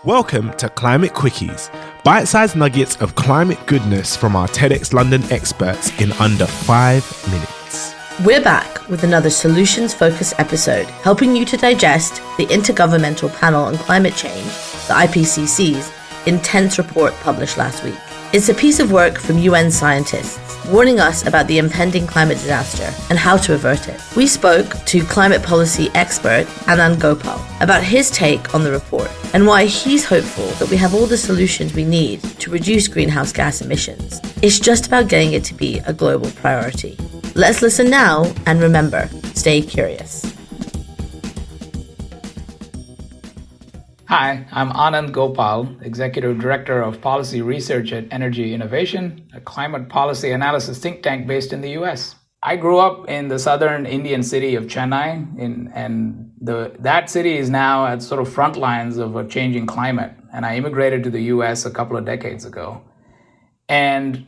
Welcome to Climate Quickies, bite-sized nuggets of climate goodness from our TEDxLondon experts in under 5 minutes. We're back with another solutions-focused episode, helping you to digest the Intergovernmental Panel on Climate Change, the IPCC's intense report published last week. It's a piece of work from UN scientists warning us about the impending climate disaster and how to avert it. We spoke to climate policy expert Anand Gopal about his take on the report and why he's hopeful that we have all the solutions we need to reduce greenhouse gas emissions. It's just about getting it to be a global priority. Let's listen now, and remember, stay curious. Hi, I'm Anand Gopal, Executive Director of Policy Research at Energy Innovation, a climate policy analysis think tank based in the US. I grew up in the southern Indian city of Chennai, that city is now at sort of front lines of a changing climate. And I immigrated to the US a couple of decades ago. And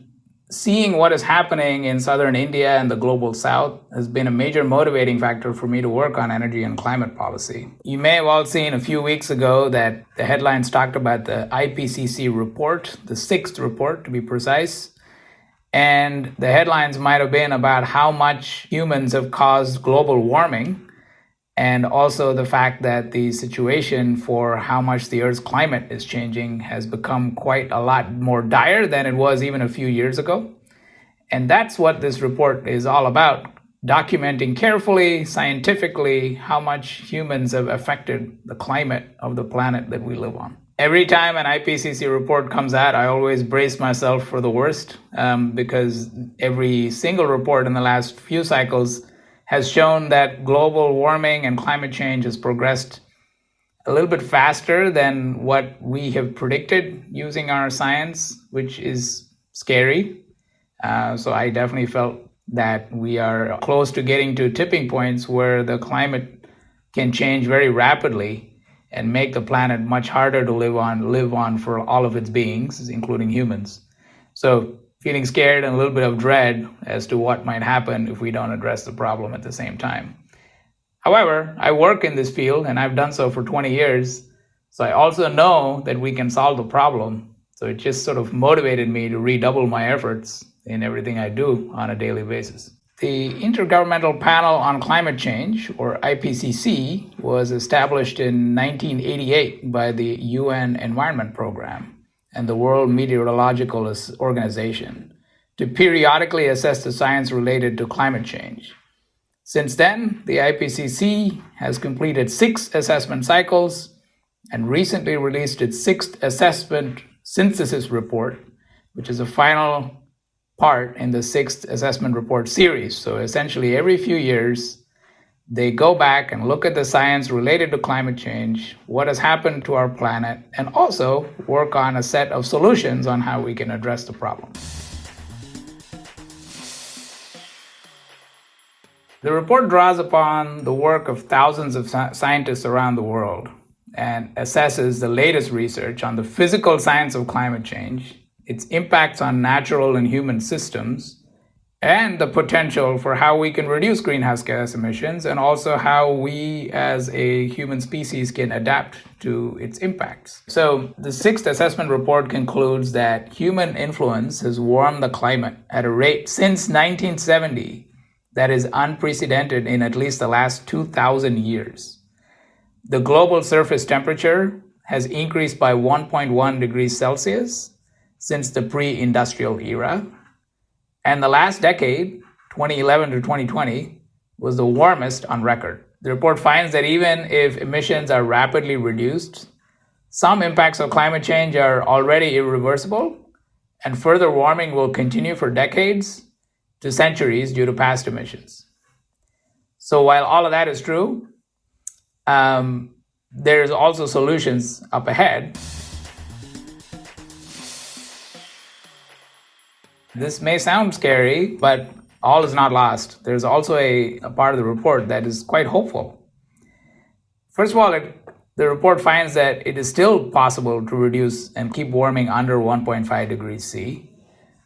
seeing what is happening in southern India and the global south has been a major motivating factor for me to work on energy and climate policy. You may have all seen a few weeks ago that the headlines talked about the IPCC report, the 6th report to be precise. And the headlines might have been about how much humans have caused global warming, and also the fact that the situation for how much the Earth's climate is changing has become quite a lot more dire than it was even a few years ago. And that's what this report is all about, documenting carefully, scientifically, how much humans have affected the climate of the planet that we live on. Every time an IPCC report comes out, I always brace myself for the worst, because every single report in the last few cycles has shown that global warming and climate change has progressed a little bit faster than what we have predicted using our science, which is scary. So I definitely felt that we are close to getting to tipping points where the climate can change very rapidly and make the planet much harder to live on for all of its beings, including humans. So feeling scared and a little bit of dread as to what might happen if we don't address the problem at the same time. However, I work in this field and I've done so for 20 years, so I also know that we can solve the problem. So it just sort of motivated me to redouble my efforts in everything I do on a daily basis. The Intergovernmental Panel on Climate Change, or IPCC, was established in 1988 by the UN Environment Program and the World Meteorological Organization to periodically assess the science related to climate change. Since then, the IPCC has completed 6 assessment cycles and recently released its 6th assessment synthesis report, which is a final part in the 6th assessment report series. So essentially every few years, they go back and look at the science related to climate change, what has happened to our planet, and also work on a set of solutions on how we can address the problem. The report draws upon the work of thousands of scientists around the world and assesses the latest research on the physical science of climate change, its impacts on natural and human systems, and the potential for how we can reduce greenhouse gas emissions, and also how we as a human species can adapt to its impacts. So the 6th assessment report concludes that human influence has warmed the climate at a rate since 1970 that is unprecedented in at least the last 2,000 years. The global surface temperature has increased by 1.1 degrees Celsius since the pre-industrial era. And the last decade, 2011 to 2020, was the warmest on record. The report finds that even if emissions are rapidly reduced, some impacts of climate change are already irreversible, and further warming will continue for decades to centuries due to past emissions. So while all of that is true, there's also solutions up ahead. This may sound scary, but all is not lost. There's also a part of the report that is quite hopeful. First of all, the report finds that it is still possible to reduce and keep warming under 1.5 degrees C,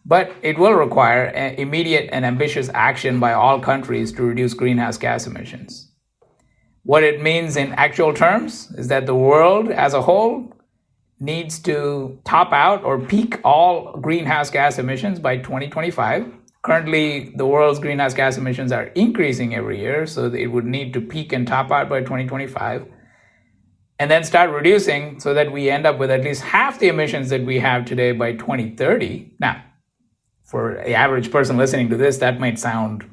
but it will require immediate and ambitious action by all countries to reduce greenhouse gas emissions. What it means in actual terms is that the world as a whole needs to top out or peak all greenhouse gas emissions by 2025. Currently, the world's greenhouse gas emissions are increasing every year, so it would need to peak and top out by 2025. And then start reducing so that we end up with at least half the emissions that we have today by 2030. Now, for the average person listening to this, that might sound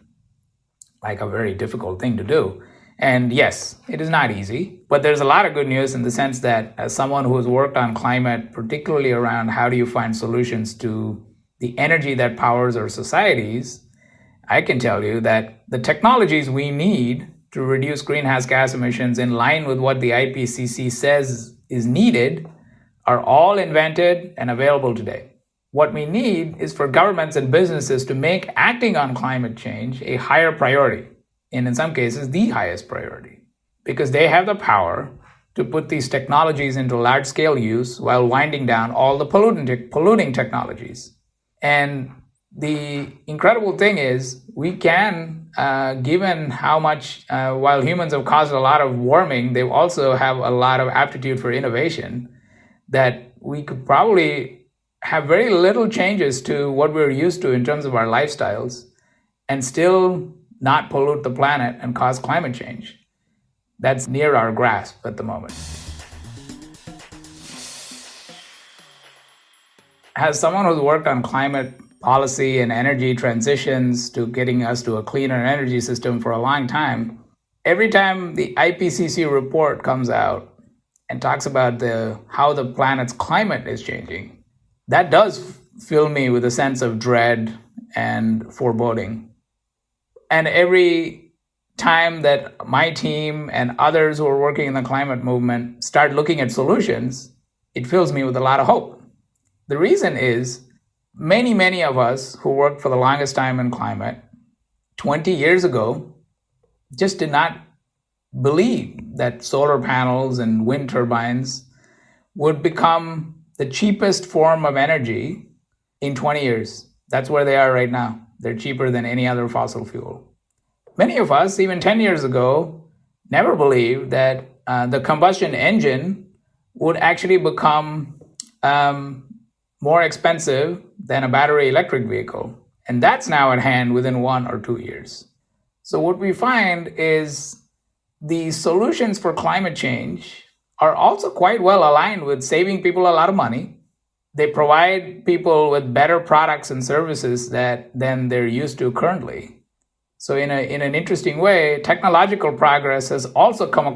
like a very difficult thing to do. And yes, it is not easy, but there's a lot of good news in the sense that as someone who has worked on climate, particularly around how do you find solutions to the energy that powers our societies, I can tell you that the technologies we need to reduce greenhouse gas emissions in line with what the IPCC says is needed are all invented and available today. What we need is for governments and businesses to make acting on climate change a higher priority, and in some cases, the highest priority, because they have the power to put these technologies into large-scale use while winding down all the polluting technologies. And the incredible thing is we can, given how much, while humans have caused a lot of warming, they also have a lot of aptitude for innovation, that we could probably have very little changes to what we're used to in terms of our lifestyles and still not pollute the planet and cause climate change. That's near our grasp at the moment. As someone who's worked on climate policy and energy transitions to getting us to a cleaner energy system for a long time, every time the IPCC report comes out and talks about how the planet's climate is changing, that does fill me with a sense of dread and foreboding. And every time that my team and others who are working in the climate movement start looking at solutions, it fills me with a lot of hope. The reason is many of us who worked for the longest time in climate 20 years ago just did not believe that solar panels and wind turbines would become the cheapest form of energy in 20 years. That's where they are right now. They're cheaper than any other fossil fuel. Many of us, even 10 years ago, never believed that the combustion engine would actually become more expensive than a battery electric vehicle. And that's now at hand within 1 or 2 years. So what we find is the solutions for climate change are also quite well aligned with saving people a lot of money. They provide people with better products and services than they're used to currently. So in an interesting way, technological progress has also come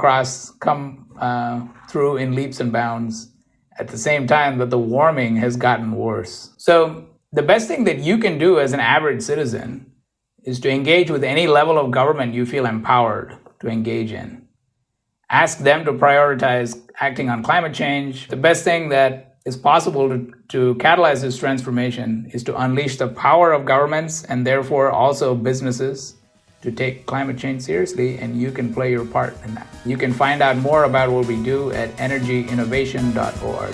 through in leaps and bounds at the same time that the warming has gotten worse. So the best thing that you can do as an average citizen is to engage with any level of government you feel empowered to engage in. Ask them to prioritize acting on climate change. The best thing that is possible to catalyze this transformation is to unleash the power of governments and therefore also businesses to take climate change seriously, and you can play your part in that. You can find out more about what we do at energyinnovation.org.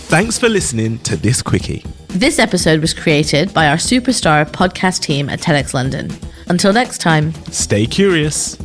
Thanks for listening to this quickie. This episode was created by our superstar podcast team at TEDxLondon. Until next time, Stay curious.